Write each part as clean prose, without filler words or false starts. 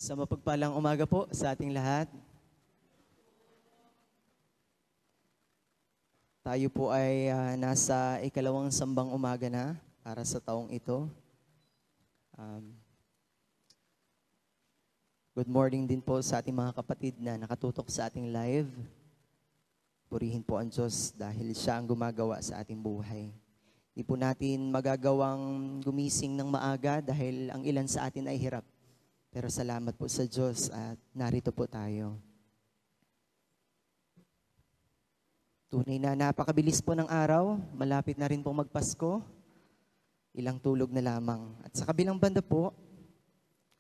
Sa mapagpalang umaga po sa ating lahat. Tayo po ay nasa ikalawang sambang umaga na para sa taong ito. Good morning din po sa ating mga kapatid na nakatutok sa ating live. Purihin po ang Diyos dahil siya ang gumagawa sa ating buhay. Di po natin magagawang gumising ng maaga dahil ang ilan sa atin ay hirap. Pero salamat po sa Diyos at narito po tayo. Tunay na napakabilis po ng araw, malapit na rin pong magpasko, ilang tulog na lamang. At sa kabilang banda po,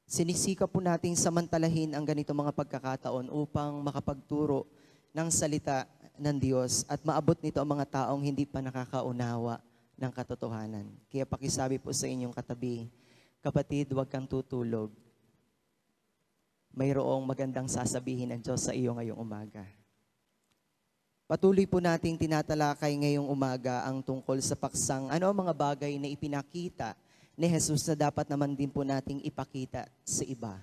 sinisika po nating samantalahin ang ganito mga pagkakataon upang makapagturo ng salita ng Diyos at maabot nito ang mga taong hindi pa nakakaunawa ng katotohanan. Kaya pakisabi po sa inyong katabi, kapatid, huwag kang tutulog. Mayroong magandang sasabihin ng Diyos sa iyo ngayong umaga. Patuloy po nating tinatalakay ngayong umaga ang tungkol sa paksang ano ang mga bagay na ipinakita ni Jesus na dapat naman din po nating ipakita sa iba.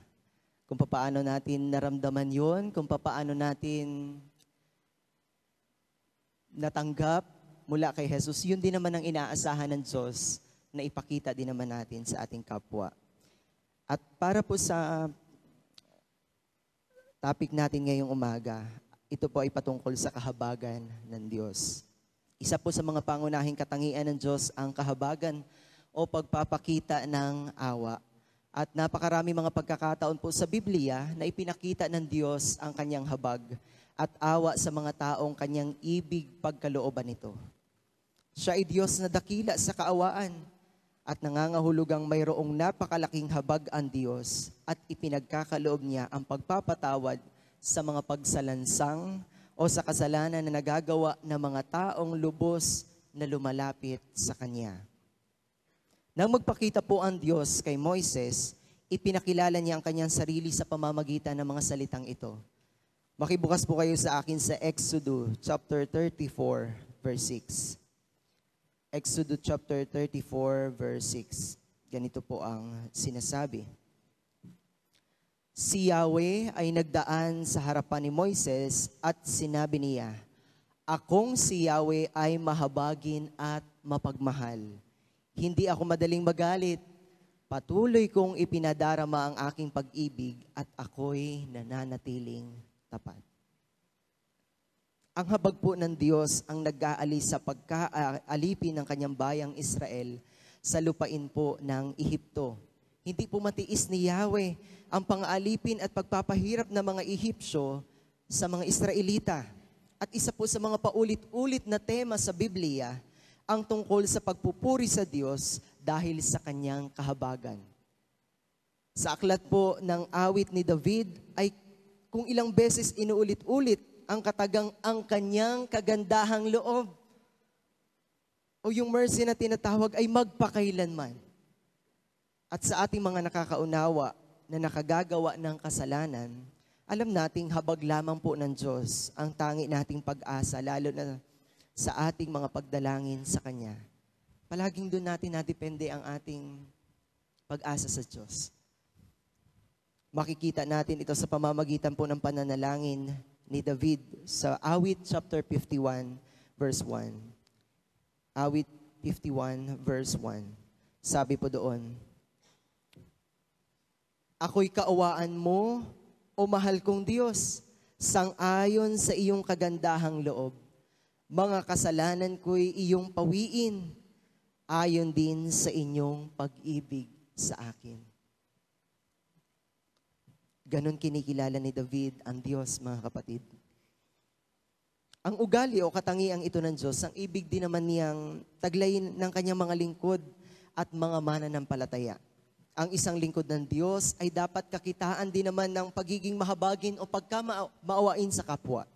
Kung paano natin naramdaman yon, kung paano natin natanggap mula kay Jesus, yun din naman ang inaasahan ng Diyos na ipakita din naman natin sa ating kapwa. At para po sa topic natin ngayong umaga, ito po ay patungkol sa kahabagan ng Diyos. Isa po sa mga pangunahing katangian ng Diyos ang kahabagan o pagpapakita ng awa. At napakarami mga pagkakataon po sa Biblia na ipinakita ng Diyos ang kanyang habag at awa sa mga taong kanyang ibig pagkalooban nito. Siya ay Diyos na dakila sa kaawaan at nangangahulugang mayroong napakalaking habag ang Diyos at ipinagkakaloob niya ang pagpapatawad sa mga pagsalansang o sa kasalanan na nagagawa ng mga taong lubos na lumalapit sa Kanya. Nang magpakita po ang Diyos kay Moises, ipinakilala niya ang kanyang sarili sa pamamagitan ng mga salitang ito. Makibukas po kayo sa akin sa Exodus chapter 34, verse 6. Exodus chapter 34, verse 6. Ganito po ang sinasabi. Si Yahweh ay nagdaan sa harapan ni Moises at sinabi niya, Akong si Yahweh ay mahabagin at mapagmahal. Hindi ako madaling magalit. Patuloy kong ipinadarama ang aking pag-ibig at ako'y nananatiling tapat. Ang habag po ng Diyos ang nag-aalis sa pagkaalipin ng kanyang bayang Israel sa lupain po ng Ehipto. Hindi po matiis ni Yahweh ang pang-aalipin at pagpapahirap ng mga Ehipsyo sa mga Israelita. At isa po sa mga paulit-ulit na tema sa Biblia ang tungkol sa pagpupuri sa Diyos dahil sa kanyang kahabagan. Sa aklat po ng awit ni David ay kung ilang beses inuulit-ulit ang katagang ang kanyang kagandahang loob. O yung mercy na tinatawag ay magpakailanman. At sa ating mga nakakaunawa na nakagagawa ng kasalanan, alam nating habag lamang po ng Diyos ang tangi nating pag-asa, lalo na sa ating mga pagdalangin sa Kanya. Palaging doon natin nadepende ang ating pag-asa sa Diyos. Makikita natin ito sa pamamagitan po ng pananalangin ni David sa awit chapter 51 verse 1. Awit 51 verse 1. Sabi po doon, Ako'y kaawaan mo, o mahal kong Diyos, sang-ayon sa iyong kagandahang loob. Mga kasalanan ko'y iyong pawiin, ayon din sa inyong pag-ibig sa akin. Ganon kinikilala ni David ang Diyos, mga kapatid. Ang ugali o katangiang ito ng Diyos, ang ibig din naman niyang taglayin ng kanyang mga lingkod at mga mananampalataya. Ang isang lingkod ng Diyos ay dapat kakitaan din naman ng pagiging mahabagin o pagkamaawain sa kapwa.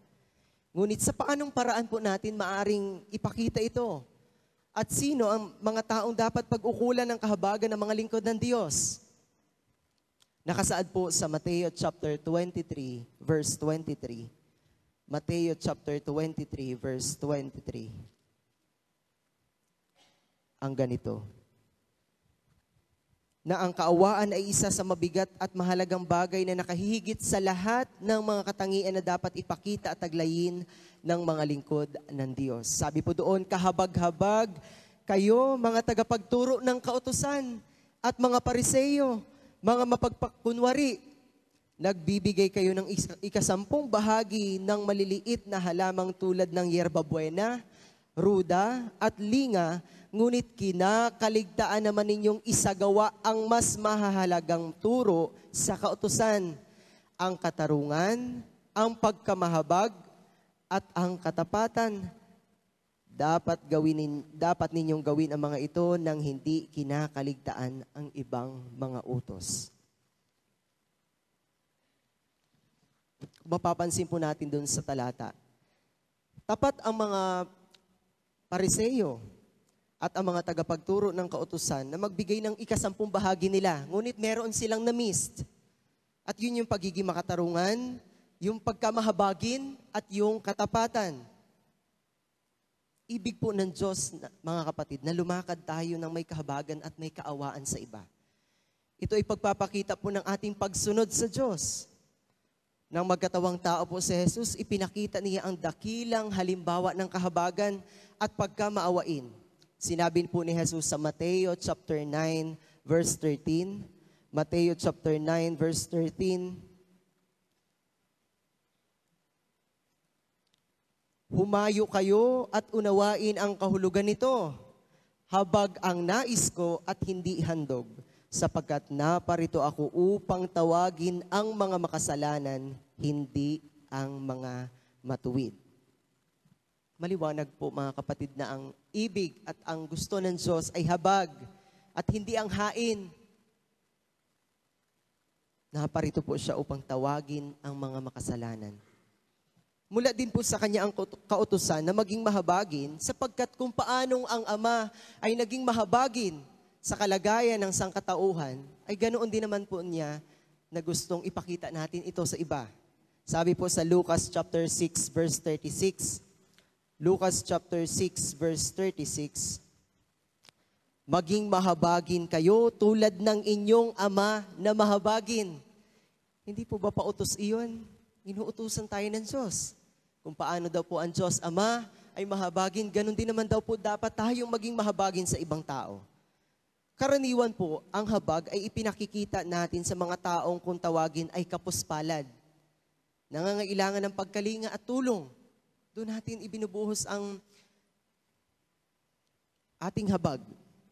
Ngunit sa paanong paraan po natin maaring ipakita ito? At sino ang mga taong dapat pag-ukulan ng kahabagan ng mga lingkod ng Diyos? Nakasaad po sa Mateo chapter 23, verse 23. Mateo chapter 23, verse 23. Ang ganito. na ang kaawaan ay isa sa mabigat at mahalagang bagay na nakahihigit sa lahat ng mga katangian na dapat ipakita at taglayin ng mga lingkod ng Diyos. Sabi po doon, kahabag-habag kayo, mga tagapagturo ng kautusan at mga pariseyo, mga mapagpakunwari, nagbibigay kayo ng ikasampung bahagi ng maliliit na halamang tulad ng yerba buena, ruda at linga, ngunit kinakaligtaan naman ninyong isagawa ang mas mahahalagang turo sa kautusan, ang katarungan, ang pagkamahabag, at ang katapatan. Dapat ninyong gawin ang mga ito nang hindi kinakaligtaan ang ibang mga utos. Mapapansin po natin doon sa talata, tapat ang mga pariseyo at ang mga tagapagturo ng kautusan na magbigay ng ikasampung bahagi nila. Ngunit meron silang na-missed. At yun yung pagiging makatarungan, yung pagkamahabagin, at yung katapatan. Ibig po ng Diyos, mga kapatid, na lumakad tayo ng may kahabagan at may kaawaan sa iba. Ito ay pagpapakita po ng ating pagsunod sa Diyos. Nang magkatawang tao po si Jesus, ipinakita niya ang dakilang halimbawa ng kahabagan at pagkamaawain. Sinabi po ni Jesus sa Mateo chapter 9 verse 13. Mateo chapter 9 verse 13. Humayo kayo at unawain ang kahulugan nito. Habag ang nais ko at hindi handog, sapagkat naparito ako upang tawagin ang mga makasalanan, hindi ang mga matuwid. Maliwanag po mga kapatid na ang ibig at ang gusto ng Diyos ay habag at hindi ang hain. Naparito po siya upang tawagin ang mga makasalanan. Mula din po sa kanya ang kautusan na maging mahabagin sapagkat kung paanong ang Ama ay naging mahabagin sa kalagayan ng sangkatauhan, ay ganoon din naman po niya na gustong ipakita natin ito sa iba. Sabi po sa Lucas chapter 6 verse 36, Lucas chapter 6 verse 36, maging mahabagin kayo tulad ng inyong Ama na mahabagin. Hindi po ba pautos iyon? Inuutusan tayo ng Diyos. Kung paano daw po ang Diyos Ama ay mahabagin, ganun din naman daw po dapat tayong maging mahabagin sa ibang tao. Karaniwan po, ang habag ay ipinakikita natin sa mga taong kung tawagin ay kapuspalad. Nangangailangan ng pagkalinga at tulong. Doon natin ibinubuhos ang ating habag.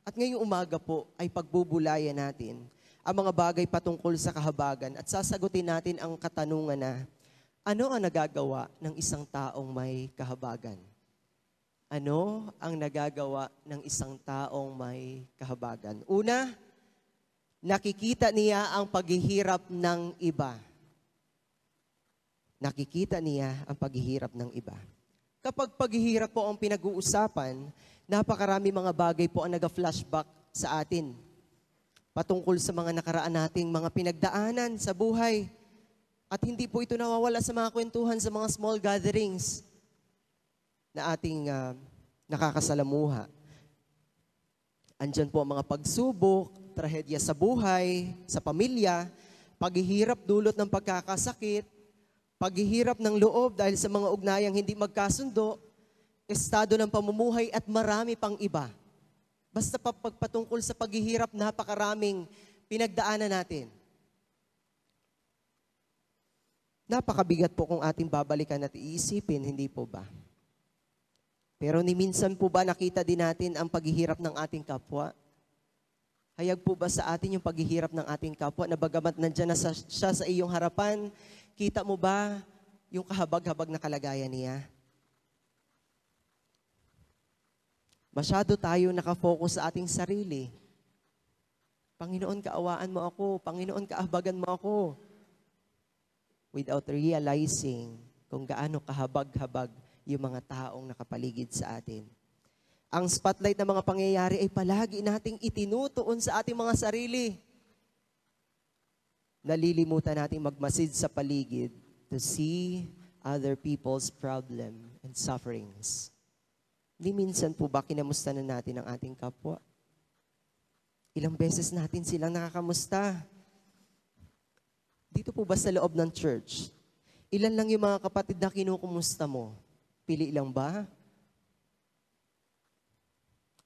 At ngayong umaga po ay pagbubulayan natin ang mga bagay patungkol sa kahabagan at sasagutin natin ang katanungan na, ano ang nagagawa ng isang taong may kahabagan? Ano ang nagagawa ng isang taong may kahabagan? Una, nakikita niya ang paghihirap ng iba. Nakikita niya ang paghihirap ng iba. Kapag paghihirap po ang pinag-uusapan, napakarami mga bagay po ang nag-flashback sa atin. Patungkol sa mga nakaraan nating mga pinagdaanan sa buhay. At hindi po ito nawawala sa mga kwentuhan sa mga small gatherings na ating nakakasalamuha. Andyan po ang mga pagsubok, trahedya sa buhay, sa pamilya, paghihirap dulot ng pagkakasakit, paghihirap ng loob dahil sa mga ugnayang hindi magkasundo, estado ng pamumuhay at marami pang iba. Basta pagpatungkol sa paghihirap, napakaraming pinagdaanan natin. Napakabigat po kung ating babalikan at iisipin, hindi po ba? Pero ni minsan po ba nakita din natin ang paghihirap ng ating kapwa? Hayag po ba sa atin yung paghihirap ng ating kapwa na bagamat nandyan na siya sa iyong harapan, kita mo ba yung kahabag-habag na kalagayan niya? Masyado tayo nakafocus sa ating sarili. Panginoon, kaawaan mo ako. Panginoon, kaabagan mo ako. Without realizing kung gaano kahabag-habag yung mga taong nakapaligid sa atin. Ang spotlight ng mga pangyayari ay palagi nating itinutuon sa ating mga sarili. Nalilimutan nating magmasid sa paligid to see other people's problem and sufferings. Hindi minsan po ba kinamusta na natin ang ating kapwa? Ilang beses natin silang nakakamusta? Dito po ba sa loob ng church? Ilan lang yung mga kapatid na kinukumusta mo? Pili lang ba?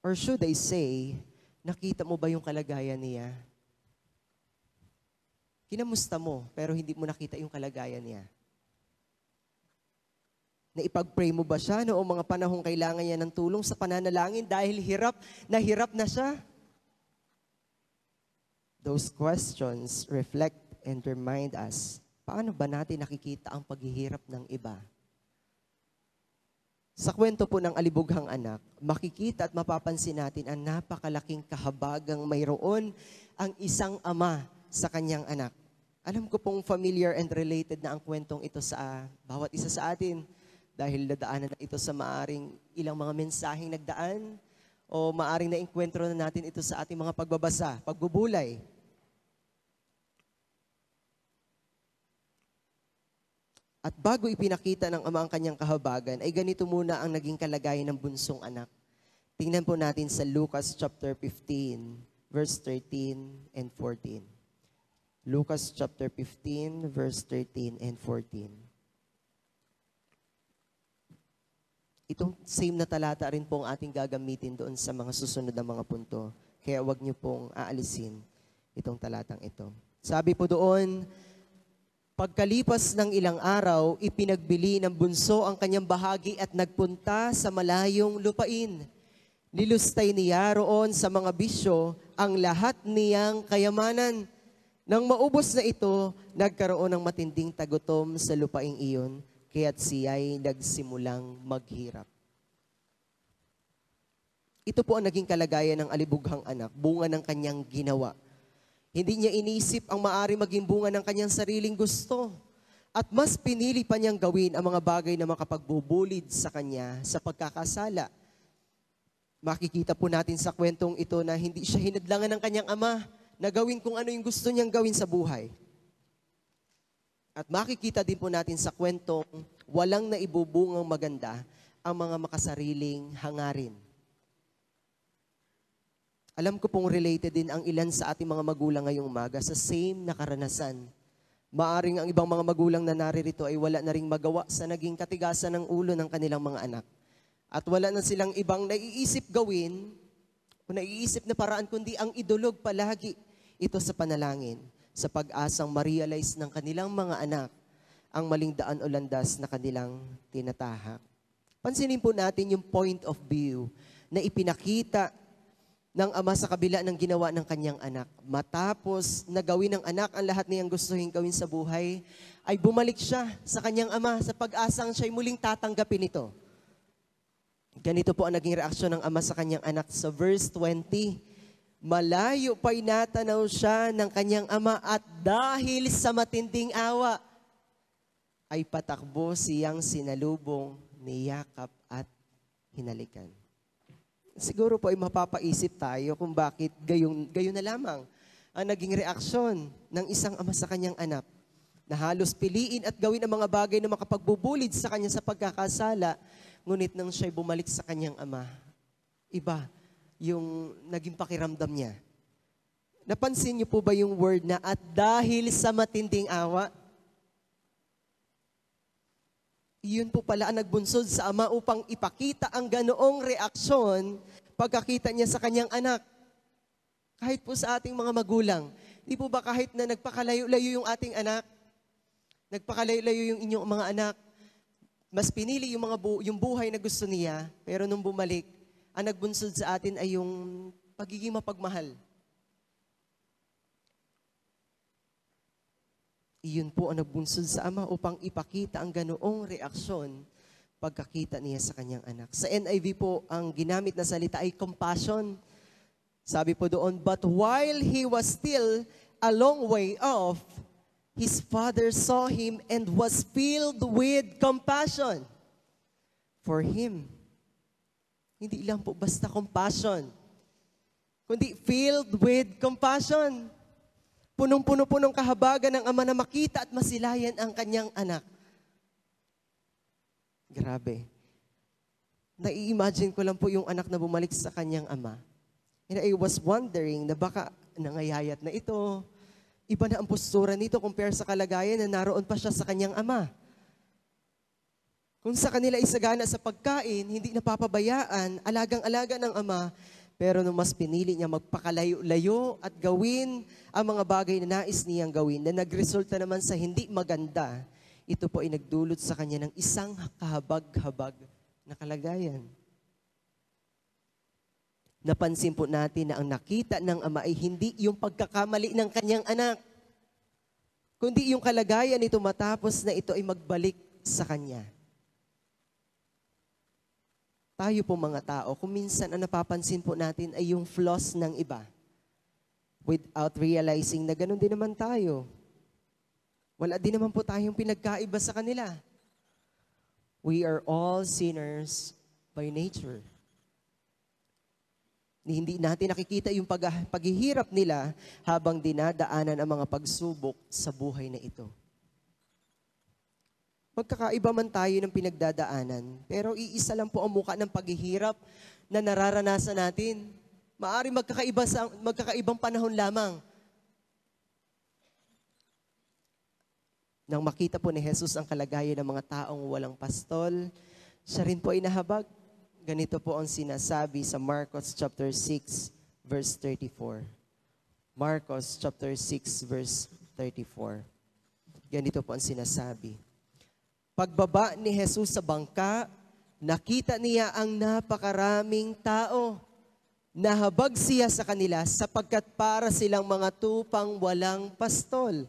Or should I say, nakita mo ba yung kalagayan niya? Kinamusta mo, pero hindi mo nakita yung kalagayan niya. Naipag-pray mo ba siya noong mga panahong kailangan niya ng tulong sa pananalangin dahil hirap na siya? Those questions reflect and remind us, paano ba natin nakikita ang paghihirap ng iba? Sa kwento po ng alibughang anak, makikita at mapapansin natin ang napakalaking kahabagang mayroon ang isang ama sa kanyang anak. Alam ko pong familiar and related na ang kwentong ito sa bawat isa sa atin dahil nadaanan na ito sa maaring ilang mga mensaheng nagdaan o maaring na-enkwentro na natin ito sa ating mga pagbabasa, pagbubulay. At bago ipinakita ng ama ang kanyang kahabagan, ay ganito muna ang naging kalagayan ng bunsong anak. Tingnan po natin sa Lucas chapter 15, verse 13 and 14. Lucas chapter 15, verse 13 and 14. Itong same na talata rin po ang ating gagamitin doon sa mga susunod na mga punto. Kaya wag niyo pong aalisin itong talatang ito. Sabi po doon, pagkalipas ng ilang araw, ipinagbili ng bunso ang kanyang bahagi at nagpunta sa malayong lupain. Nilustay niya roon sa mga bisyo ang lahat niyang kayamanan. Nang maubos na ito, nagkaroon ng matinding tagutom sa lupaing iyon, kaya't siya'y nagsimulang maghirap. Ito po ang naging kalagayan ng alibughang anak, bunga ng kanyang ginawa. Hindi niya inisip ang maari maging bunga ng kanyang sariling gusto. At mas pinili pa niyang gawin ang mga bagay na makapagbubulid sa kanya sa pagkakasala. Makikita po natin sa kwentong ito na hindi siya hinadlangan ng kanyang ama na gawin kung ano yung gusto niyang gawin sa buhay. At makikita din po natin sa kwentong walang naibubungang maganda ang mga makasariling hangarin. Alam ko pong related din ang ilan sa ating mga magulang ngayong umaga sa same na karanasan. Maaring ang ibang mga magulang na naririto ay wala na ring magawa sa naging katigasan ng ulo ng kanilang mga anak. At wala na silang ibang naiisip gawin o naiisip na paraan kundi ang idulog palagi ito sa panalangin sa pag-asang ma-realize ng kanilang mga anak ang maling daan o landas na kanilang tinatahak. Pansinin po natin yung point of view na ipinakita ng ama sa kabila ng ginawa ng kanyang anak. Matapos na gawin ng anak ang lahat niyang gustuhin gawin sa buhay, ay bumalik siya sa kanyang ama sa pag-asang siya'y muling tatanggapin ito. Ganito po ang naging reaksyon ng ama sa kanyang anak sa verse 20. Malayo pa'y natanaw siya ng kanyang ama at dahil sa matinding awa, ay patakbo siyang sinalubong, niyakap at hinalikan. Siguro po ay mapapaisip tayo kung bakit gayon na lamang ang naging reaksyon ng isang ama sa kanyang anak na halos piliin at gawin ang mga bagay na makapagbubulid sa kanya sa pagkakasala, ngunit nang siya'y bumalik sa kanyang ama, iba yung naging pakiramdam niya. Napansin niyo po ba yung word na at dahil sa matinding awa? Iyon po pala ang nagbunsod sa ama upang ipakita ang ganoong reaksyon pagkakita niya sa kanyang anak. Kahit po sa ating mga magulang, di po ba kahit na nagpakalayo-layo yung ating anak, nagpakalayo-layo yung inyong mga anak, mas pinili yung buhay na gusto niya, pero nung bumalik, ang nagbunsod sa atin ay yung pagiging mapagmahal. Iyon po ang nagbunsod sa ama upang ipakita ang ganoong reaksyon pagkakita niya sa kanyang anak. Sa NIV po, ang ginamit na salita ay compassion. Sabi po doon, but while he was still a long way off, his father saw him and was filled with compassion for him. Hindi lang po basta compassion, kundi filled with compassion. Punong-puno po ng kahabagan ng ama na makita at masilayan ang kanyang anak. Grabe. Nai-imagine ko lang po yung anak na bumalik sa kanyang ama. And I was wondering na baka nangayayat na ito. Iba na ang postura nito compare sa kalagayan na naroon pa siya sa kanyang ama. Kung sa kanila isagana sa pagkain, hindi napapabayaan, alagang-alaga ng ama, pero nung mas pinili niya magpakalayo-layo at gawin ang mga bagay na nais niyang gawin, na nagresulta naman sa hindi maganda, ito po ay nagdulot sa kanya ng isang kahabag-habag na kalagayan. Napansin po natin na ang nakita ng ama ay hindi yung pagkakamali ng kanyang anak, kundi yung kalagayan nito matapos na ito ay magbalik sa kanya. Tayo po mga tao, kung minsan ang napapansin po natin ay yung flaws ng iba without realizing na ganun din naman tayo. Wala din naman po tayong pinagkaiba sa kanila. We are all sinners by nature. Hindi natin nakikita yung paghihirap nila habang dinadaanan ang mga pagsubok sa buhay na ito. Magkakaiba man tayo ng pinagdadaanan, pero iisa lang po ang muka ng paghihirap na nararanasan natin. Maaari magkakaibang panahon lamang. Nang makita po ni Jesus ang kalagayan ng mga taong walang pastol, siya rin po ay nahabag. Ganito po ang sinasabi sa Marcos chapter 6 verse 34. Marcos chapter 6 verse 34. Ganito po ang sinasabi. Pagbaba ni Jesus sa bangka, nakita niya ang napakaraming tao. Nahabag siya sa kanila sapagkat para silang mga tupang walang pastol.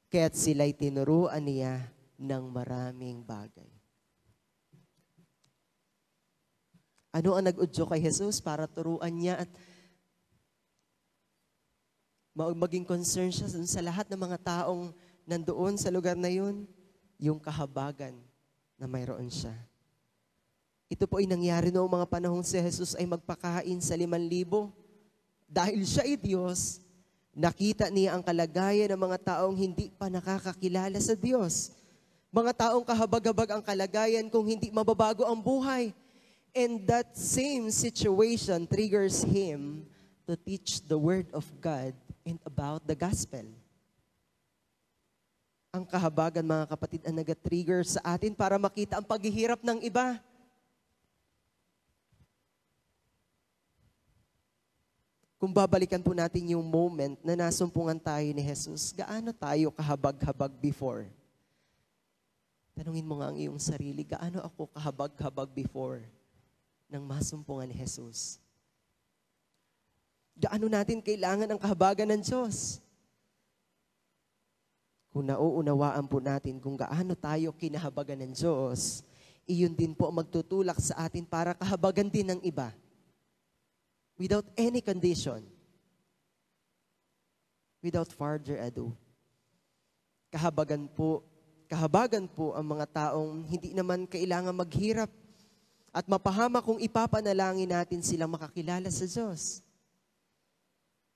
Kaya't sila'y tinuruan niya ng maraming bagay. Ano ang nag-udyo kay Jesus para turuan niya at maging concern siya sa lahat ng mga taong nandoon sa lugar na yun? Yung kahabagan na mayroon siya. Ito po ay nangyari noong mga panahong si Jesus ay magpakain sa 5,000. Dahil siya ay Diyos, nakita niya ang kalagayan ng mga taong hindi pa nakakakilala sa Diyos. Mga taong kahabag-habag ang kalagayan kung hindi mababago ang buhay. And that same situation triggers him to teach the Word of God and about the gospel. Ang kahabagan, mga kapatid, ang nag-trigger sa atin para makita ang paghihirap ng iba. Kung babalikan po natin yung moment na nasumpungan tayo ni Jesus, gaano tayo kahabag-habag before? Tanungin mo nga ang iyong sarili, gaano ako kahabag-habag before nang masumpungan ni Jesus? Gaano natin kailangan ang kahabagan ng Diyos? Kung nauunawaan po natin kung gaano tayo kinahabagan ng Diyos, iyon din po ang magtutulak sa atin para kahabagan din ng iba. Without any condition. Without further ado. Kahabagan po ang mga taong hindi naman kailangan maghirap at mapahama kung ipapanalangin natin silang makakilala sa Diyos.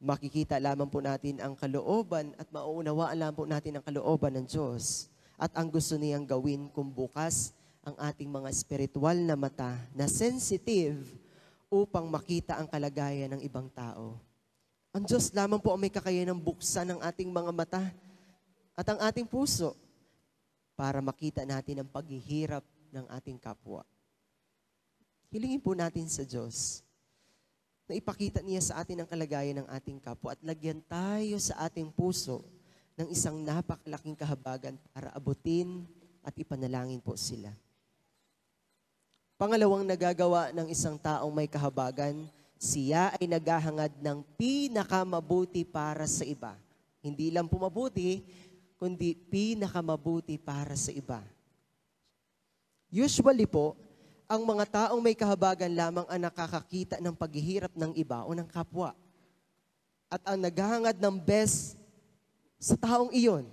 Makikita lamang po natin ang kalooban at mauunawaan lamang po natin ang kalooban ng Diyos at ang gusto niyang gawin kung bukas ang ating mga spiritual na mata na sensitive upang makita ang kalagayan ng ibang tao. Ang Diyos lamang po ang may kakayanang buksan ng ating mga mata at ang ating puso para makita natin ang paghihirap ng ating kapwa. Hilingin po natin sa Diyos na ipakita niya sa atin ang kalagayan ng ating kapwa at lagyan tayo sa ating puso ng isang napakalaking kahabagan para abutin at ipanalangin po sila. Pangalawang nagagawa ng isang taong may kahabagan, siya ay naghahangad ng pinakamabuti para sa iba. Hindi lang po mabuti, kundi pinakamabuti para sa iba. Usually po, ang mga taong may kahabagan lamang ang nakakakita ng paghihirap ng iba o ng kapwa. At ang naghahangad ng best sa taong iyon.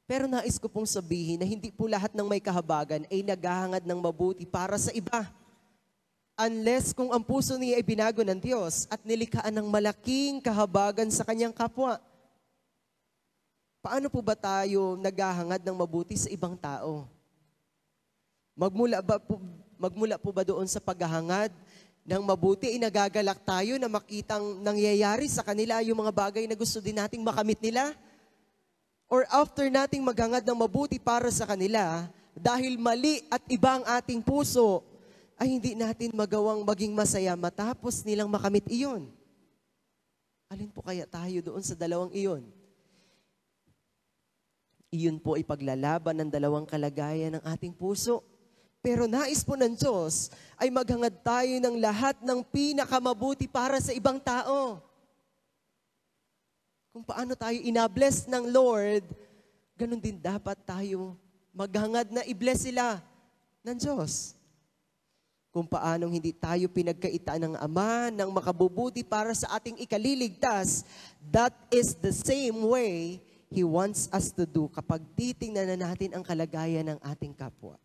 Pero nais ko pong sabihin na hindi po lahat ng may kahabagan ay naghahangad ng mabuti para sa iba. Unless kung ang puso niya ay binago ng Diyos at nilikhaan ng malaking kahabagan sa kanyang kapwa. Paano po ba tayo naghahangad ng mabuti sa ibang tao? Magmula po ba doon sa paghahangad ng mabuti, ay nagagalak tayo na makitang nangyayari sa kanila yung mga bagay na gusto din nating makamit nila? Or after nating maghangad ng mabuti para sa kanila, dahil mali at iba ang ating puso, ay hindi natin magawang maging masaya matapos nilang makamit iyon? Alin po kaya tayo doon sa dalawang iyon? Iyon po ay paglalaban ng dalawang kalagayan ng ating puso. Pero nais po ng Diyos ay maghangad tayo ng lahat ng pinakamabuti para sa ibang tao. Kung paano tayo inabless ng Lord, ganun din dapat tayo maghangad na i-bless sila ng Diyos. Kung paanong hindi tayo pinagkaitan ng Ama ng makabubuti para sa ating ikaliligtas, that is the same way He wants us to do kapag titingnan na natin ang kalagayan ng ating kapwa.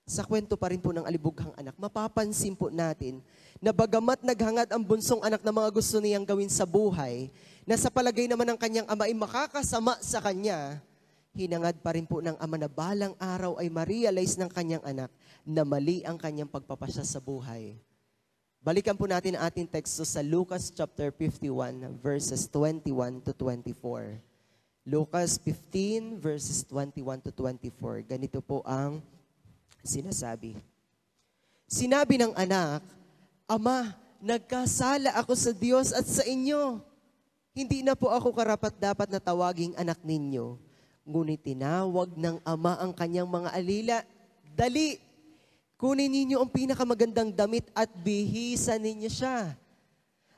Sa kwento pa rin po ng alibughang anak, mapapansin po natin na bagamat naghangad ang bunsong anak ng mga gusto niyang gawin sa buhay, na sa palagay naman ng kanyang ama ay makakasama sa kanya, hinangad pa rin po ng ama na balang araw ay ma-realize ng kanyang anak na mali ang kanyang pagpapasya sa buhay. Balikan po natin ang ating teksto sa Lucas chapter 51 verses 21 to 24. Lucas 15 verses 21 to 24. Ganito po ang sinasabi. Sinabi ng anak, Ama, nagkasala ako sa Diyos at sa inyo. Hindi na po ako karapat-dapat na tawaging anak ninyo. Ngunit tinawag ng ama ang kanyang mga alila. Dali, kunin ninyo ang pinakamagandang damit at bihisan ninyo siya.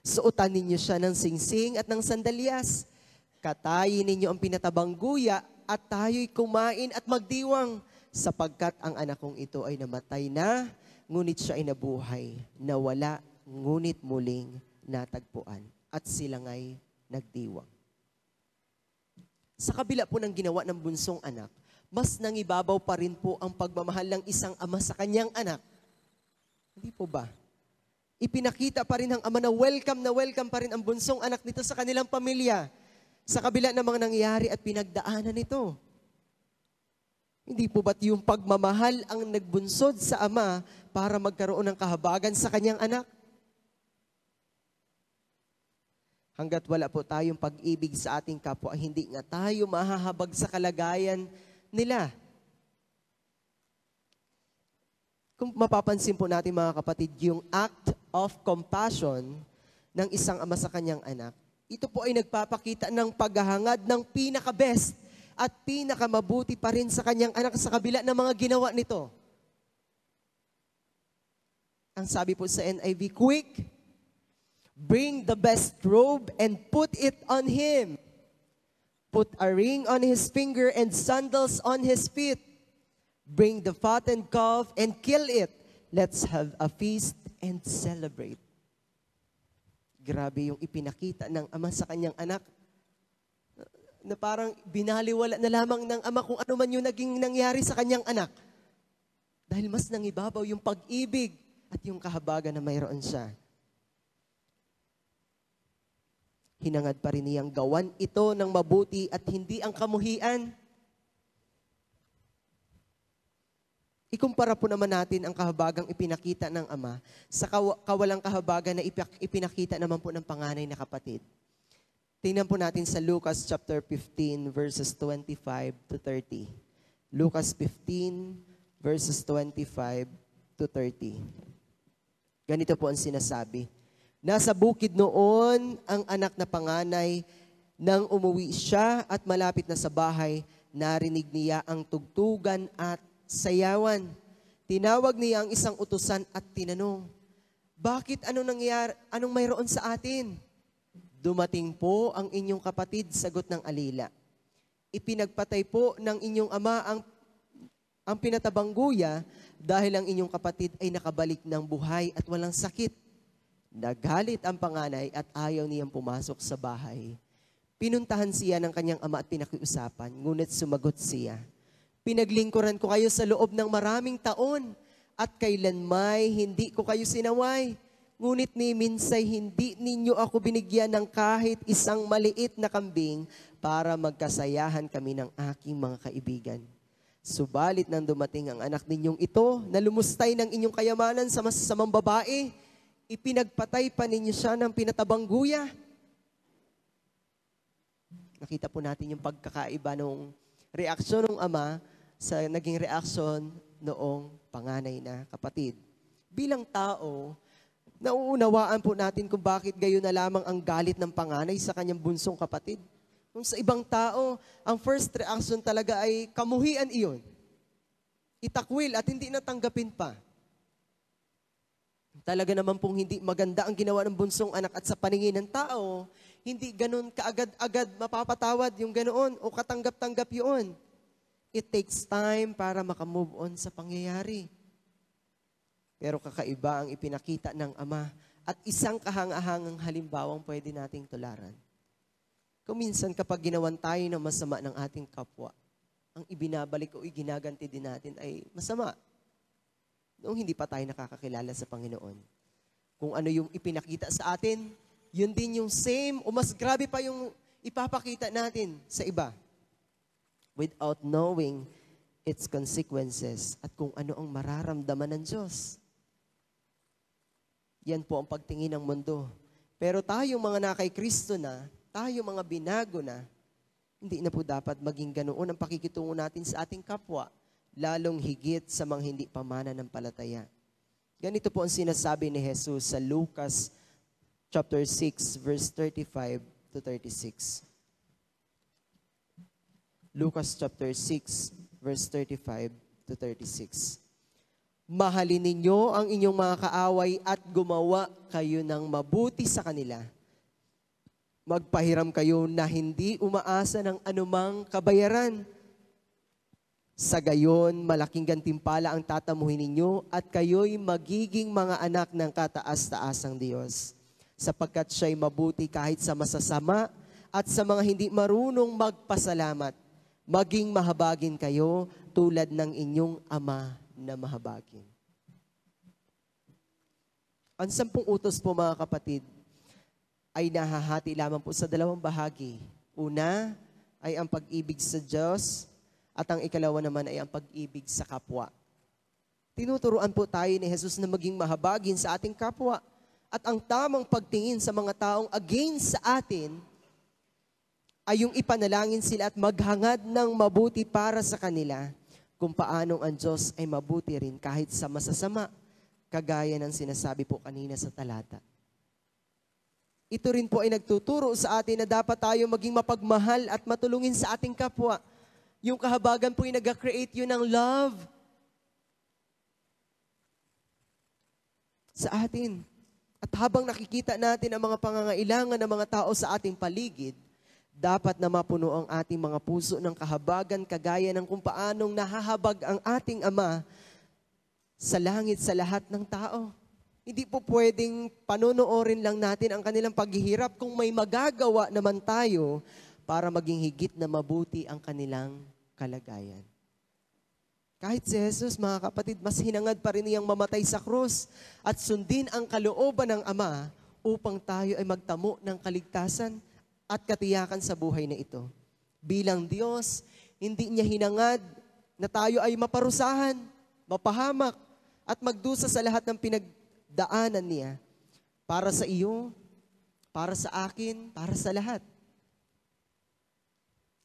Suotan ninyo siya ng singsing at ng sandalyas. Katayin ninyo ang pinatabang guya at tayo'y kumain at magdiwang. Sapagkat ang anak kong ito ay namatay na, ngunit siya ay nabuhay, nawala, ngunit muling natagpuan. At sila nga'y nagdiwang. Sa kabila po ng ginawa ng bunsong anak, mas nangibabaw pa rin po ang pagmamahal ng isang ama sa kanyang anak. Hindi po ba? Ipinakita pa rin ng ama na welcome pa rin ang bunsong anak nito sa kanilang pamilya. Sa kabila ng mga nangyari at pinagdaanan nito. Hindi po ba't yung pagmamahal ang nagbunsod sa ama para magkaroon ng kahabagan sa kanyang anak? Hanggat wala po tayong pag-ibig sa ating kapwa, hindi nga tayo mahahabag sa kalagayan nila. Kung mapapansin po natin mga kapatid, yung act of compassion ng isang ama sa kanyang anak, ito po ay nagpapakita ng paghahangad ng pinaka-best at pinakamabuti pa rin sa kanyang anak sa kabila ng mga ginawa nito. Ang sabi po sa NIV, quick, bring the best robe and put it on him. Put a ring on his finger and sandals on his feet. Bring the fattened calf and kill it. Let's have a feast and celebrate. Grabe yung ipinakita ng ama sa kanyang anak, na parang binaliwala na lamang ng ama kung ano man yung naging nangyari sa kanyang anak. Dahil mas nangibabaw yung pag-ibig at yung kahabagan na mayroon siya. Hinangad pa rin niyang gawan ito ng mabuti at hindi ang kamuhian. Ikumpara po naman natin ang kahabagang ipinakita ng ama sa kawalang kahabagan na ipinakita naman po ng panganay na kapatid. Tingnan po natin sa Lucas chapter 15 verses 25 to 30. Lucas 15 verses 25 to 30. Ganito po ang sinasabi. Nasa bukid noon ang anak na panganay. Nang umuwi siya at malapit na sa bahay, narinig niya ang tugtugan at sayawan. Tinawag niya ang isang utusan at tinanong, bakit anong nangyari, anong mayroon sa atin? Dumating po ang inyong kapatid, sagot ng alila. Ipinagpatay po ng inyong ama ang pinatabang guya dahil ang inyong kapatid ay nakabalik ng buhay at walang sakit. Nagalit ang panganay at ayaw niyang pumasok sa bahay. Pinuntahan siya ng kanyang ama at pinakiusapan, ngunit sumagot siya, pinaglingkuran ko kayo sa loob ng maraming taon at kailanmay hindi ko kayo sinaway. Ngunit ni minsay hindi ninyo ako binigyan ng kahit isang maliit na kambing para magkasayahan kami ng aking mga kaibigan. Subalit nang dumating ang anak ninyong ito, na lumustay ng inyong kayamanan sa masasamang babae, ipinagpatay pa ninyo siya ng pinatabang guya. Nakita po natin yung pagkakaiba ng reaksyon ng ama sa naging reaksyon noong panganay na kapatid. Bilang tao, nauunawaan po natin kung bakit gayon na lamang ang galit ng panganay sa kanyang bunsong kapatid. Kung sa ibang tao, ang first reaction talaga ay kamuhian iyon. Itakwil at hindi natanggapin pa. Talaga naman pong hindi maganda ang ginawa ng bunsong anak at sa paningin ng tao, hindi ganun kaagad-agad mapapatawad yung ganoon o katanggap-tanggap yun. It takes time para makamove on sa pangyayari. Pero kakaiba ang ipinakita ng ama at isang kahanga-hangang halimbawang pwede nating tularan. Kung minsan kapag ginawan tayo ng masama ng ating kapwa, ang ibinabalik o iginaganti din natin ay masama. Noong hindi pa tayo nakakakilala sa Panginoon. Kung ano yung ipinakita sa atin, yun din yung same o mas grabe pa yung ipapakita natin sa iba. Without knowing its consequences at kung ano ang mararamdaman ng Diyos. Yan po ang pagtingin ng mundo. Pero tayong mga nakay Kristo na, tayo mga binago na, hindi na po dapat maging ganoon ang pakikitungo natin sa ating kapwa, lalong higit sa mga hindi pamananampalataya. Ganito po ang sinasabi ni Jesus sa Lucas chapter 6, verse 35 to 36. Lucas chapter 6, verse 35 to 36. Mahalin ninyo ang inyong mga kaaway at gumawa kayo ng mabuti sa kanila. Magpahiram kayo na hindi umaasa ng anumang kabayaran. Sa gayon, malaking gantimpala ang tatamuhin ninyo at kayo'y magiging mga anak ng kataas-taasang Diyos. Sapagkat siya'y mabuti kahit sa masasama at sa mga hindi marunong magpasalamat. Maging mahabagin kayo tulad ng inyong ama na mahabagin. Ang 10 utos po mga kapatid, ay nahahati lamang po sa dalawang bahagi. Una ay ang pag-ibig sa Diyos at ang ikalawa naman ay ang pag-ibig sa kapwa. Tinuturuan po tayo ni Jesus na maging mahabagin sa ating kapwa at ang tamang pagtingin sa mga taong against sa atin ay yung ipanalangin sila at maghangad ng mabuti para sa kanila kung paanong ang Diyos ay mabuti rin kahit sa masasama, kagaya ng sinasabi po kanina sa talata. Ito rin po ay nagtuturo sa atin na dapat tayo maging mapagmahal at matulungin sa ating kapwa. Yung kahabagan po ay nag-create yun ng love sa atin. At habang nakikita natin ang mga pangangailangan ng mga tao sa ating paligid, dapat na mapuno ang ating mga puso ng kahabagan kagaya ng kung paanong nahahabag ang ating Ama sa langit sa lahat ng tao. Hindi po pwedeng panonoorin lang natin ang kanilang paghihirap kung may magagawa naman tayo para maging higit na mabuti ang kanilang kalagayan. Kahit si Jesus, mga kapatid, mas hinangad pa rin niyang mamatay sa krus at sundin ang kalooban ng Ama upang tayo ay magtamo ng kaligtasan at katiyakan sa buhay na ito. Bilang Diyos, hindi niya hinangad na tayo ay maparusahan, mapahamak, at magdusa sa lahat ng pinagdaanan niya para sa iyo, para sa akin, para sa lahat.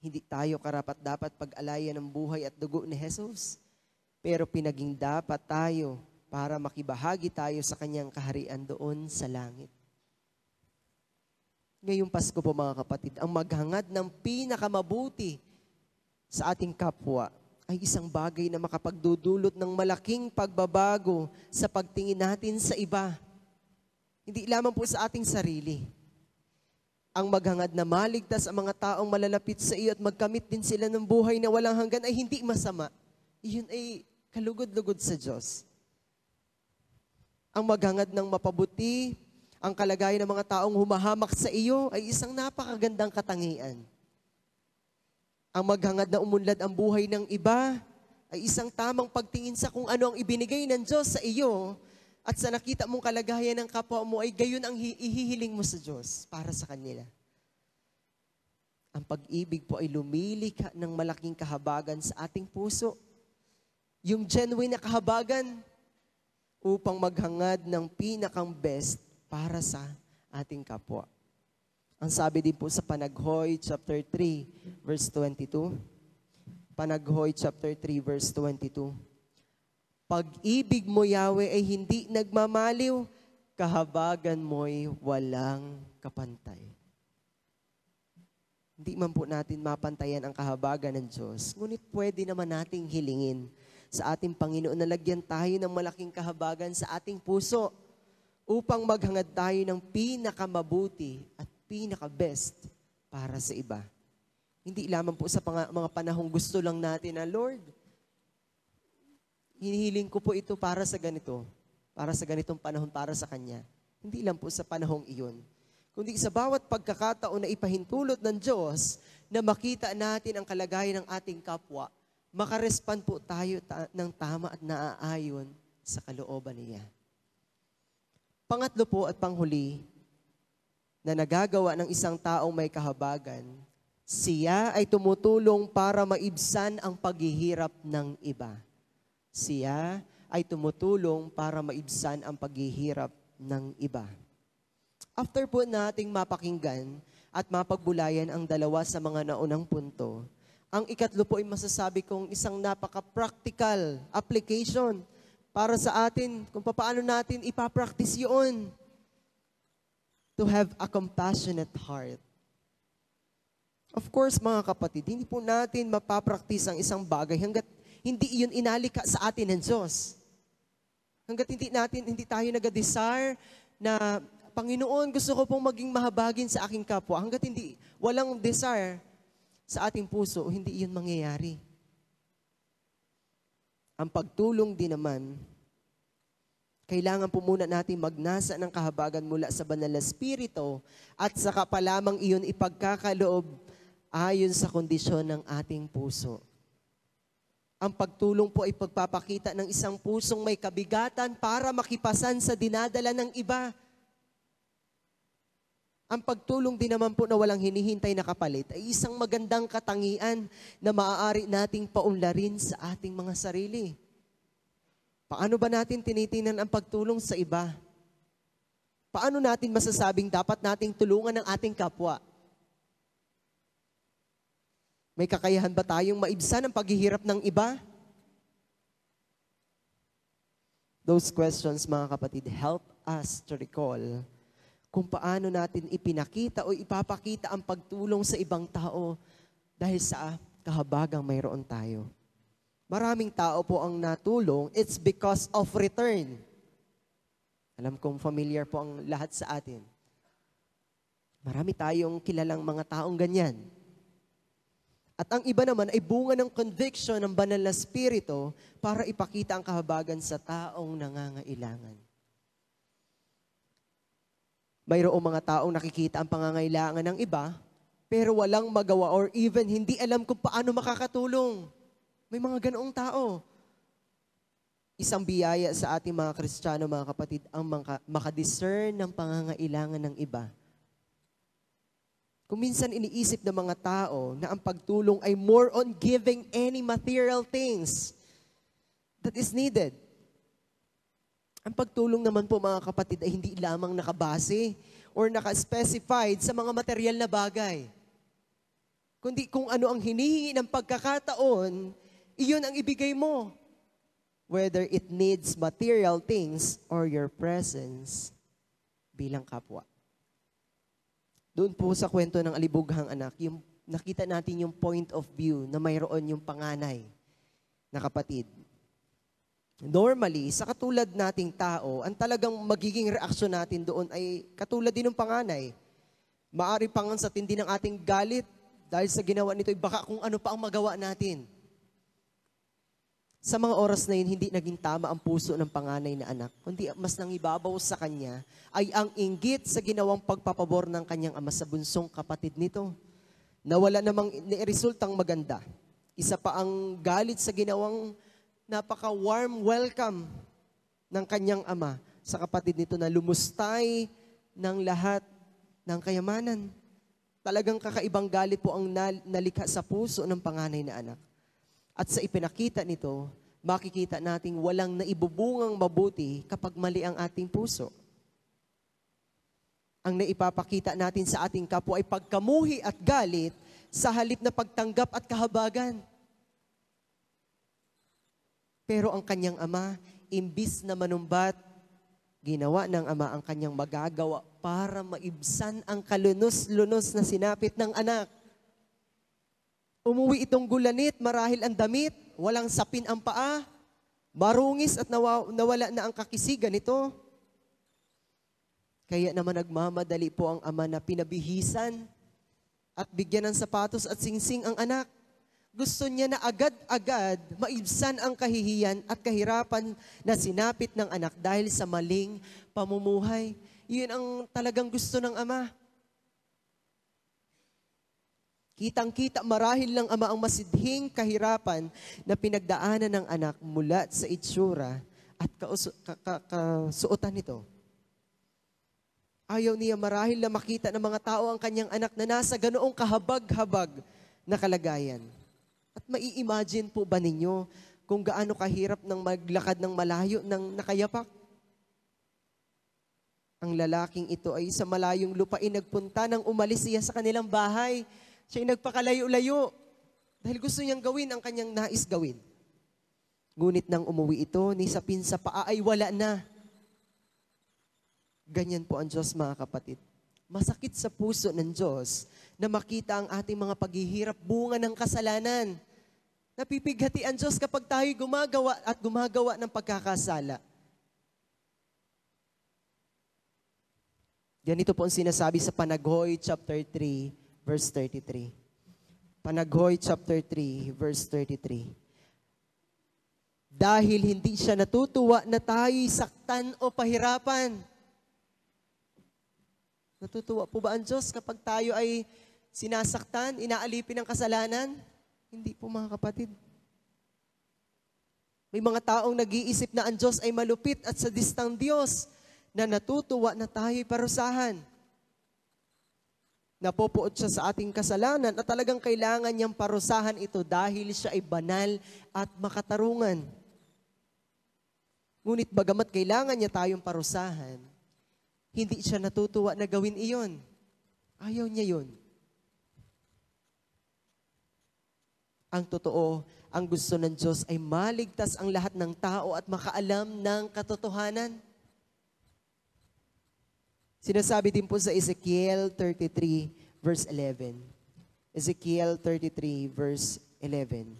Hindi tayo karapat-dapat pag-alayan ng buhay at dugo ni Jesus, pero pinaging dapat tayo para makibahagi tayo sa kanyang kaharian doon sa langit. Ngayong Pasko po mga kapatid, ang maghangad ng pinakamabuti sa ating kapwa ay isang bagay na makapagdudulot ng malaking pagbabago sa pagtingin natin sa iba. Hindi lamang po sa ating sarili. Ang maghangad na maligtas ang mga taong malalapit sa iyo at magkamit din sila ng buhay na walang hanggan ay hindi masama. Iyon ay kalugod-lugod sa Diyos. Ang maghangad ng mapabuti, ang kalagayan ng mga taong humahamak sa iyo ay isang napakagandang katangian. Ang maghangad na umunlad ang buhay ng iba ay isang tamang pagtingin sa kung ano ang ibinigay ng Diyos sa iyo at sa nakita mong kalagayan ng kapwa mo ay gayon ang ihihiling mo sa Diyos para sa kanila. Ang pag-ibig po ay lumilikha ng malaking kahabagan sa ating puso yung genuine na kahabagan upang maghangad ng pinakang best para sa ating kapwa. Ang sabi din po sa Panaghoy chapter 3 verse 22. Panaghoy chapter 3 verse 22. Pag-ibig mo, Yahweh, ay hindi nagmamaliw, kahabagan mo'y walang kapantay. Hindi man po natin mapantayan ang kahabagan ng Diyos, ngunit pwede naman nating hilingin sa ating Panginoon na lagyan tayo ng malaking kahabagan sa ating puso upang maghangad tayo ng pinakamabuti at pinaka-best para sa iba. Hindi lamang po sa mga panahong gusto lang natin na, Lord, hinihiling ko po ito para sa ganito, para sa ganitong panahon, para sa Kanya. Hindi lang po sa panahong iyon, kundi sa bawat pagkakataon na ipahintulot ng Diyos na makita natin ang kalagayan ng ating kapwa, makarespond po tayo ng tama at naaayon sa kalooban niya. Pangatlo po at panghuli, na nagagawa ng isang taong may kahabagan, siya ay tumutulong para maibsan ang paghihirap ng iba. Siya ay tumutulong para maibsan ang paghihirap ng iba. After po nating mapakinggan at mapagbulayan ang dalawa sa mga naunang punto, ang ikatlo po ay masasabi kong isang napaka-practical application para sa atin kung paano natin ipapractice yun. To have a compassionate heart. Of course, mga kapatid, hindi po natin mapapractice ang isang bagay hanggat hindi iyon inalika sa atin ng Diyos. Hanggat hindi tayo nag-desire na, Panginoon, gusto ko pong maging mahabagin sa aking kapwa. Hanggat walang desire sa ating puso, hindi iyon mangyayari. Ang pagtulong din naman, kailangan po muna natin magnasa ng kahabagan mula sa banal na Espiritu at saka pa lamang iyon ipagkakaloob ayon sa kondisyon ng ating puso. Ang pagtulong po ay pagpapakita ng isang pusong may kabigatan para makipasan sa dinadala ng iba. Ang pagtulong din naman po na walang hinihintay na kapalit ay isang magandang katangian na maaari nating paunlarin sa ating mga sarili. Paano ba natin tinitingnan ang pagtulong sa iba? Paano natin masasabing dapat nating tulungan ang ating kapwa? May kakayahan ba tayong maibsan ang paghihirap ng iba? Those questions, mga kapatid, help us to recall kung paano natin ipinakita o ipapakita ang pagtulong sa ibang tao dahil sa kahabagang mayroon tayo. Maraming tao po ang natulong, it's because of return. Alam kong familiar po ang lahat sa atin. Marami tayong kilalang mga taong ganyan. At ang iba naman ay bunga ng conviction ng banal na Espiritu para ipakita ang kahabagan sa taong nangangailangan. Mayroong mga taong nakikita ang pangangailangan ng iba, pero walang magawa or even hindi alam kung paano makakatulong. May mga ganoong tao. Isang biyaya sa ating mga Kristiyano, mga kapatid, ang makadiscern ng pangangailangan ng iba. Kung minsan iniisip ng mga tao na ang pagtulong ay more on giving any material things that is needed. Ang pagtulong naman po, mga kapatid, ay hindi lamang nakabase or naka-specified sa mga material na bagay. Kundi kung ano ang hinihingi ng pagkakataon, iyon ang ibigay mo. Whether it needs material things or your presence bilang kapwa. Doon po sa kwento ng alibughang anak, yung nakita natin yung point of view na mayroon yung panganay na kapatid. Normally, sa katulad nating tao, ang talagang magiging reaksyon natin doon ay katulad din ng panganay. Maari pang sa tindi ng ating galit dahil sa ginawa nito, baka kung ano pa ang magawa natin. Sa mga oras na yun, hindi naging tama ang puso ng panganay na anak, kundi mas nangibabaw sa kanya ay ang inggit sa ginawang pagpapabor ng kanyang ama sa bunsong kapatid nito. Nawala namang resultang maganda. Isa pa ang galit sa ginawang napaka-warm welcome ng kanyang ama sa kapatid nito na lumustay ng lahat ng kayamanan. Talagang kakaibang galit po ang nalikha sa puso ng panganay na anak. At sa ipinakita nito, makikita nating walang naibubungang mabuti kapag mali ang ating puso. Ang naipapakita natin sa ating kapwa ay pagkamuhi at galit sa halip na pagtanggap at kahabagan. Pero ang kanyang ama, imbis na manumbat, ginawa ng ama ang kanyang magagawa para maibsan ang kalunos-lunos na sinapit ng anak. Umuwi itong gulanit, marahil ang damit, walang sapin ang paa, marungis at nawala na ang kakisigan nito. Kaya naman nagmamadali po ang ama na pinabihisan at bigyan ng sapatos at singsing ang anak. Gusto niya na agad-agad maibsan ang kahihiyan at kahirapan na sinapit ng anak dahil sa maling pamumuhay. Yun ang talagang gusto ng ama. Kitang-kita marahil ng ama ang masidhing kahirapan na pinagdaanan ng anak mula sa itsura at kasuotan nito. Ayaw niya marahil na makita ng mga tao ang kanyang anak na nasa ganoong kahabag-habag na kalagayan. At mai-imagine po ba ninyo kung gaano kahirap ng maglakad ng malayo ng nakayapak? Ang lalaking ito ay sa malayong lupain nagpunta nang umalis siya sa kanilang bahay. Siya ay nagpakalayo-layo dahil gusto niyang gawin ang kanyang nais gawin. Ngunit nang umuwi ito, ni sapin sa paa ay wala na. Ganyan po ang Diyos, mga kapatid. Masakit sa puso ng Diyos na makita ang ating mga paghihirap bunga ng kasalanan. Napipighati ang Diyos kapag tayo gumagawa ng pagkakasala. Ganito po ang sinasabi sa Panaghoy chapter 3, verse 33. Panaghoy chapter 3, verse 33. Dahil hindi siya natutuwa na tayo'y saktan o pahirapan. Natutuwa po ba ang Diyos kapag tayo ay sinasaktan, inaalipin ng kasalanan? Hindi po, mga kapatid. May mga taong nag-iisip na ang Diyos ay malupit at sadistang Diyos na natutuwa na tayo'y parusahan. Napopuot siya sa ating kasalanan at talagang kailangan niyang parusahan ito dahil siya ay banal at makatarungan. Ngunit bagamat kailangan niya tayong parusahan, hindi siya natutuwa na gawin iyon. Ayaw niya yun. Ang totoo, ang gusto ng Diyos ay maligtas ang lahat ng tao at makaalam ng katotohanan. Sinasabi din po sa Ezekiel 33, verse 11. Ezekiel 33, verse 11.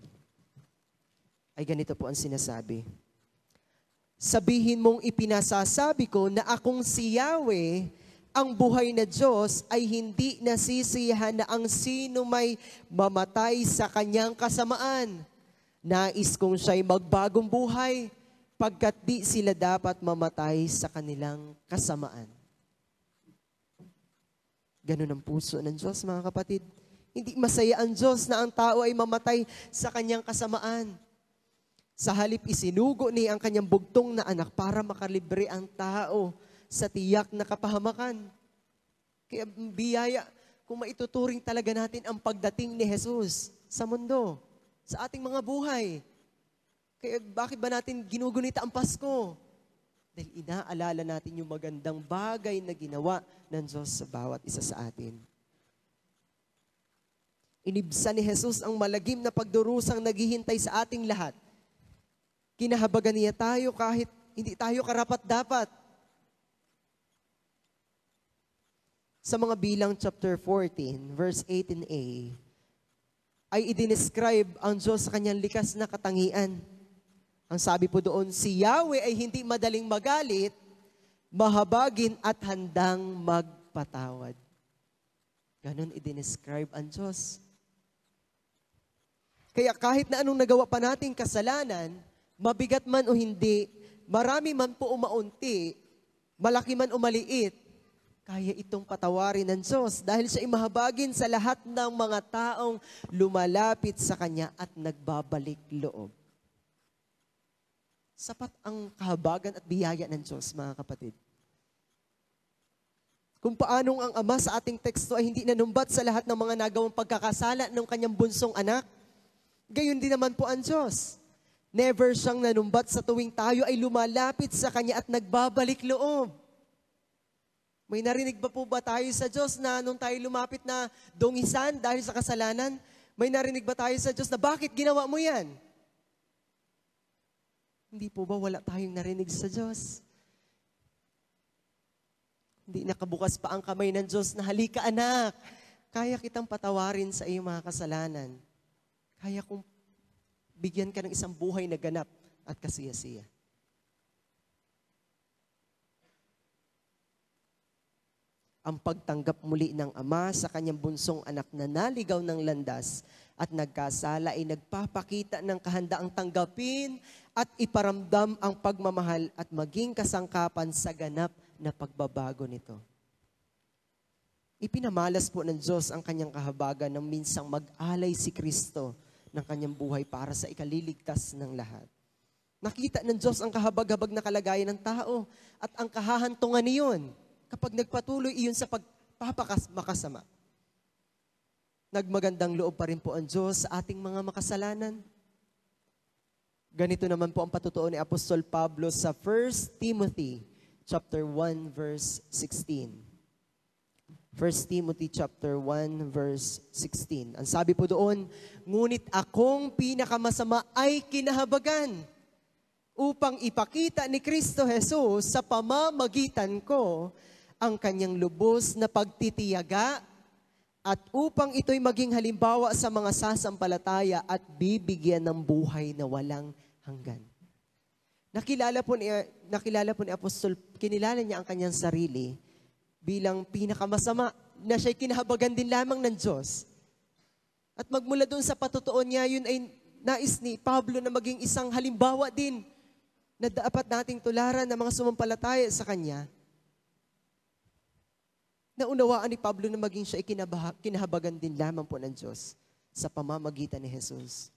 Ay ganito po ang sinasabi. Sabihin mong ipinasasabi ko na akong si Yahweh, ang buhay na Diyos ay hindi nasisiyahan na ang sino may mamatay sa kanyang kasamaan. Nais kong siya'y magbagong buhay, pagkat di sila dapat mamatay sa kanilang kasamaan. Ganun ang puso ng Diyos, mga kapatid. Hindi masaya ang Diyos na ang tao ay mamatay sa kanyang kasamaan. Sa halip isinugo niya ang kanyang bugtong na anak para makalibre ang tao sa tiyak na kapahamakan. Kaya biyaya, kung maituturing talaga natin ang pagdating ni Jesus sa mundo, sa ating mga buhay. Kaya bakit ba natin ginugunita ang Pasko? Dahil inaalala natin yung magandang bagay na ginawa ng Diyos sa bawat isa sa atin. Inibsan ni Jesus ang malagim na pagdurusang naghihintay sa ating lahat. Kinahabagan niya tayo kahit hindi tayo karapat-dapat. Sa mga Bilang chapter 14, verse 18a, ay idinescribe ang Diyos sa kanyang likas na katangian. Ang sabi po doon, si Yahweh ay hindi madaling magalit, mahabagin at handang magpatawad. Ganon idinescribe ang Diyos. Kaya kahit na anong nagawa pa nating kasalanan, mabigat man o hindi, marami man po o maunti, malaki man o maliit, kaya itong patawarin ng Diyos dahil siya ay mahabagin sa lahat ng mga taong lumalapit sa Kanya at nagbabalik loob. Sapat ang kahabagan at biyaya ng Diyos, mga kapatid. Kung paanong ang Ama sa ating teksto ay hindi nanumbat sa lahat ng mga nagawang pagkakasala ng Kanyang bunsong anak, gayon din naman po ang Diyos. Never siyang nanumbat sa tuwing tayo ay lumalapit sa Kanya at nagbabalik loob. May narinig ba tayo sa Diyos na nung tayo lumapit na dungisan dahil sa kasalanan? May narinig ba tayo sa Diyos na bakit ginawa mo yan? Hindi po ba wala tayong narinig sa Diyos? Hindi nakabukas pa ang kamay ng Diyos na halika anak, kaya kitang patawarin sa iyong mga kasalanan. Kaya kong bigyan ka ng isang buhay na ganap at kasiya-siya. Ang pagtanggap muli ng Ama sa kanyang bunsong anak na naligaw ng landas at nagkasala ay nagpapakita ng kahandaang tanggapin at iparamdam ang pagmamahal at maging kasangkapan sa ganap na pagbabago nito. Ipinamalas po ng Diyos ang kanyang kahabagan nang minsang mag-alay si Kristo ng kanyang buhay para sa ikaliligtas ng lahat. Nakita ng Diyos ang kahabag-habag na kalagayan ng tao at ang kahahantungan niyon kapag nagpatuloy iyon sa pagpapamakasama. Nagmagandang loob pa rin po ang Diyos sa ating mga makasalanan. Ganito naman po ang patutuo ni Apostol Pablo sa 1 Timothy chapter 1 verse 16. 1 Timothy chapter 1 verse 16. Ang sabi po doon, ngunit akong pinakamasama ay kinahabagan upang ipakita ni Kristo Jesus sa pamamagitan ko ang kanyang lubos na pagtitiyaga at upang ito'y maging halimbawa sa mga sasampalataya at bibigyan ng buhay na walang hanggan. Nakilala po ni Apostol, kinilala niya ang kanyang sarili bilang pinakamasama na siya'y kinahabagan din lamang ng Diyos. At magmula doon sa patutuon niya, yun ay nais ni Pablo na maging isang halimbawa din na dapat nating tularan ng mga sumampalataya sa Kanya. Naunawaan ni Pablo na maging siya ay kinahabagan din lamang po ng Diyos sa pamamagitan ni Jesus.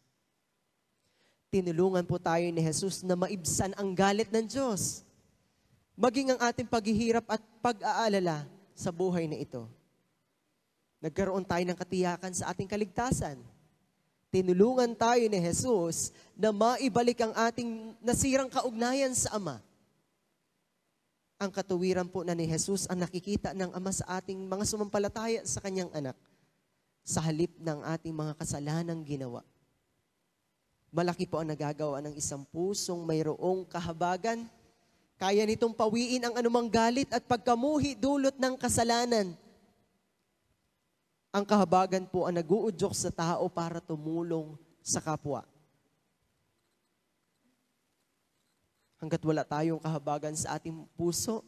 Tinulungan po tayo ni Jesus na maibsan ang galit ng Diyos. Maging ang ating paghihirap at pag-aalala sa buhay na ito. Nagkaroon tayo ng katiyakan sa ating kaligtasan. Tinulungan tayo ni Jesus na maibalik ang ating nasirang kaugnayan sa Ama. Ang katuwiran po na ni Jesus ang nakikita ng Ama sa ating mga sumampalataya sa Kanyang anak sa halip ng ating mga kasalanang ginawa. Malaki po ang nagagawa ng isang pusong mayroong kahabagan. Kaya nitong pawiin ang anumang galit at pagkamuhi dulot ng kasalanan. Ang kahabagan po ang nag-uudyok sa tao para tumulong sa kapwa. Hanggat wala tayong kahabagan sa ating puso,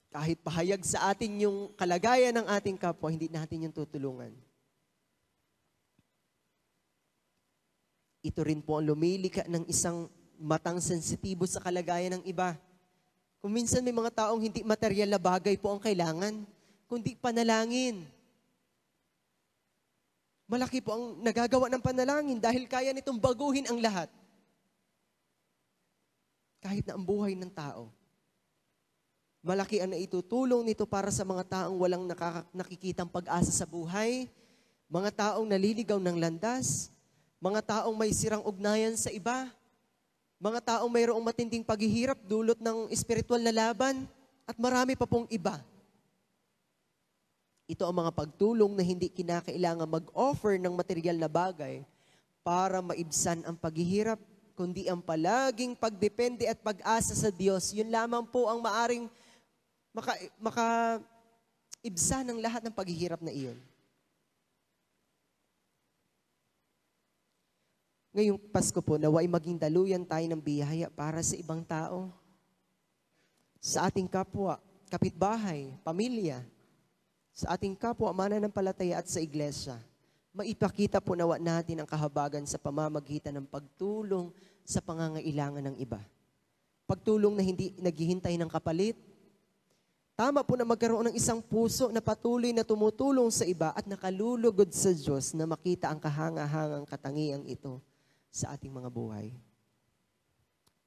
kahit pahayag sa atin yung kalagayan ng ating kapwa, hindi natin yung tutulungan. Ito rin po ang lumilika ng isang matang sensitibo sa kalagayan ng iba. Kung minsan may mga taong hindi material na bagay po ang kailangan, kundi panalangin. Malaki po ang nagagawa ng panalangin dahil kaya nitong baguhin ang lahat. Kahit na ang buhay ng tao. Malaki ang naitutulong nito para sa mga taong walang nakikitang pag-asa sa buhay, mga taong naliligaw ng landas, mga taong may sirang ugnayan sa iba, mga taong mayroong matinding paghihirap dulot ng espiritual na laban at marami pa pong iba. Ito ang mga pagtulong na hindi kinakailangan mag-offer ng material na bagay para maibsan ang paghihirap, kundi ang palaging pagdepende at pag-asa sa Diyos. Yun lamang po ang maaring makaibsan ng lahat ng paghihirap na iyon. Ngayong Pasko po, naway maging daluyan tayo ng biyaya para sa ibang tao. Sa ating kapwa, kapitbahay, pamilya, sa ating kapwa, mananampalataya at sa iglesia. Maipakita po nawa natin ang kahabagan sa pamamagitan ng pagtulong sa pangangailangan ng iba. Pagtulong na hindi naghihintay ng kapalit. Tama po na magkaroon ng isang puso na patuloy na tumutulong sa iba at nakalulugod sa Diyos na makita ang kahanga-hangang katangiang ito sa ating mga buhay.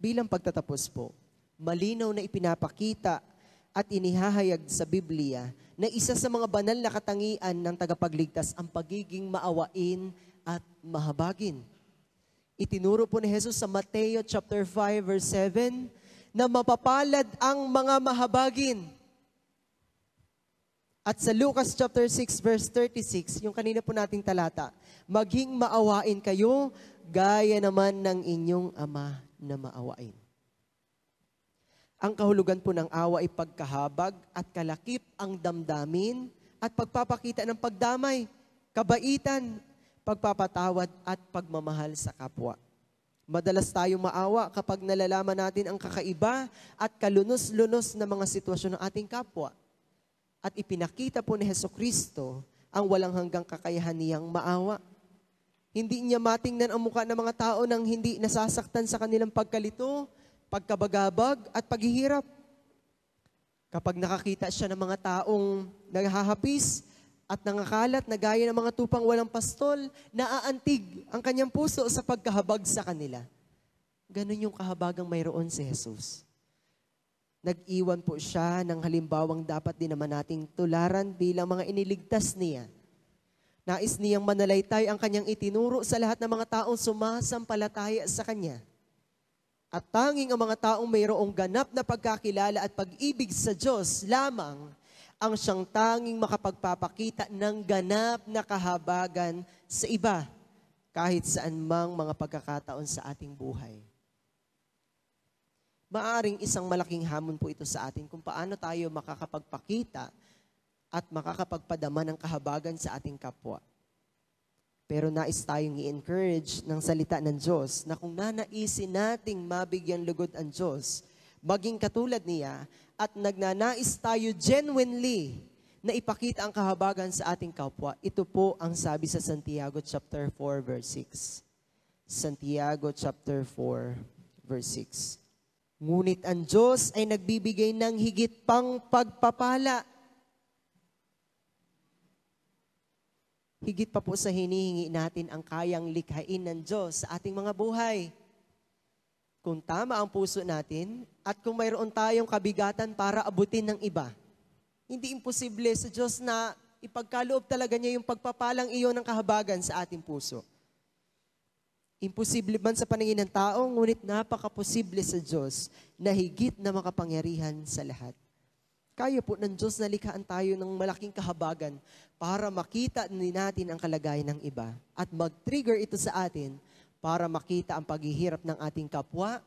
Bilang pagtatapos po, malinaw na ipinapakita at inihahayag sa Biblia na isa sa mga banal na katangian ng tagapagligtas ang pagiging maawain at mahabagin. Itinuro po ni Jesus sa Mateo chapter 5 verse 7 na mapapalad ang mga mahabagin. At sa Lucas chapter 6 verse 36, yung kanina po nating talata, maging maawain kayo gaya naman ng inyong Ama na maawain. Ang kahulugan po ng awa ay pagkahabag at kalakip ang damdamin at pagpapakita ng pagdamay, kabaitan, pagpapatawad at pagmamahal sa kapwa. Madalas tayong maawa kapag nalalaman natin ang kakaiba at kalunos-lunos na mga sitwasyon ng ating kapwa. At ipinakita po ni Hesukristo ang walang hanggang kakayahan niyang maawa. Hindi niya matingnan ang mukha ng mga tao nang hindi nasasaktan sa kanilang pagkalito, pagkabagabag at paghihirap. Kapag nakakita siya ng mga taong naghahapis at nangakalat na gaya ng mga tupang walang pastol, naaantig ang kanyang puso sa pagkahabag sa kanila. Ganon yung kahabagang mayroon si Jesus. Nag-iwan po siya ng halimbawang dapat din naman nating tularan bilang mga iniligtas niya. Nais niyang manalaytay ang kanyang itinuro sa lahat ng mga taong sumasampalataya sa kanya. At tanging ang mga taong mayroong ganap na pagkakilala at pag-ibig sa Diyos lamang ang siyang tanging makapagpapakita ng ganap na kahabagan sa iba kahit saan mang mga pagkakataon sa ating buhay. Maaring isang malaking hamon po ito sa atin kung paano tayo makakapagpakita at makakapagpadama ng kahabagan sa ating kapwa. Pero nais tayong i-encourage ng salita ng Diyos na kung nanaisin nating mabigyan lugod ang Diyos, maging katulad niya, at nagnanais tayo genuinely na ipakita ang kahabagan sa ating kapwa, ito po ang sabi sa Santiago chapter 4 verse 6. Santiago chapter 4 verse 6. Ngunit ang Diyos ay nagbibigay ng higit pang pagpapala. Higit pa po sa hinihingi natin ang kayang likhain ng Diyos sa ating mga buhay. Kung tama ang puso natin at kung mayroon tayong kabigatan para abutin ng iba, hindi imposible sa Diyos na ipagkaloob talaga niya yung pagpapalang iyon ng kahabagan sa ating puso. Imposible man sa paningin ng tao, ngunit napakaposible sa Diyos na higit na makapangyarihan sa lahat. Kaya po ng Diyos na likhaan tayo ng malaking kahabagan para makita natin ang kalagayan ng iba at mag-trigger ito sa atin para makita ang paghihirap ng ating kapwa,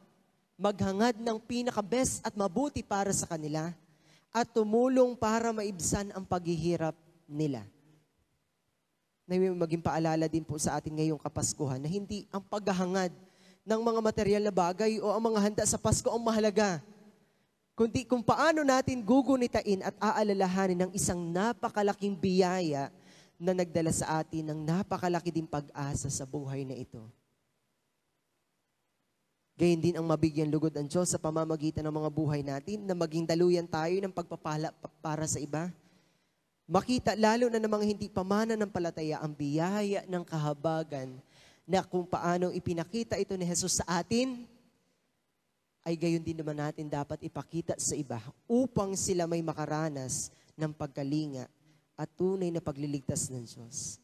maghangad ng pinaka-best at mabuti para sa kanila, at tumulong para maibsan ang paghihirap nila. Naway maging paalala din po sa atin ngayong Kapaskuhan na hindi ang paghahangad ng mga material na bagay o ang mga handa sa Pasko ang mahalaga, kundi kung paano natin gugunitain at aalalahanin ng isang napakalaking biyaya na nagdala sa atin ng napakalaki din pag-asa sa buhay na ito. Gayon din ang mabigyan lugod ang Diyos sa pamamagitan ng mga buhay natin na maging daluyan tayo ng pagpapala para sa iba. Makita lalo na ng mga hindi pamananampalataya ang biyaya ng kahabagan na kung paano ipinakita ito ni Jesus sa atin, ay gayon din naman natin dapat ipakita sa iba upang sila may makaranas ng pagkalinga at tunay na pagliligtas ng Diyos.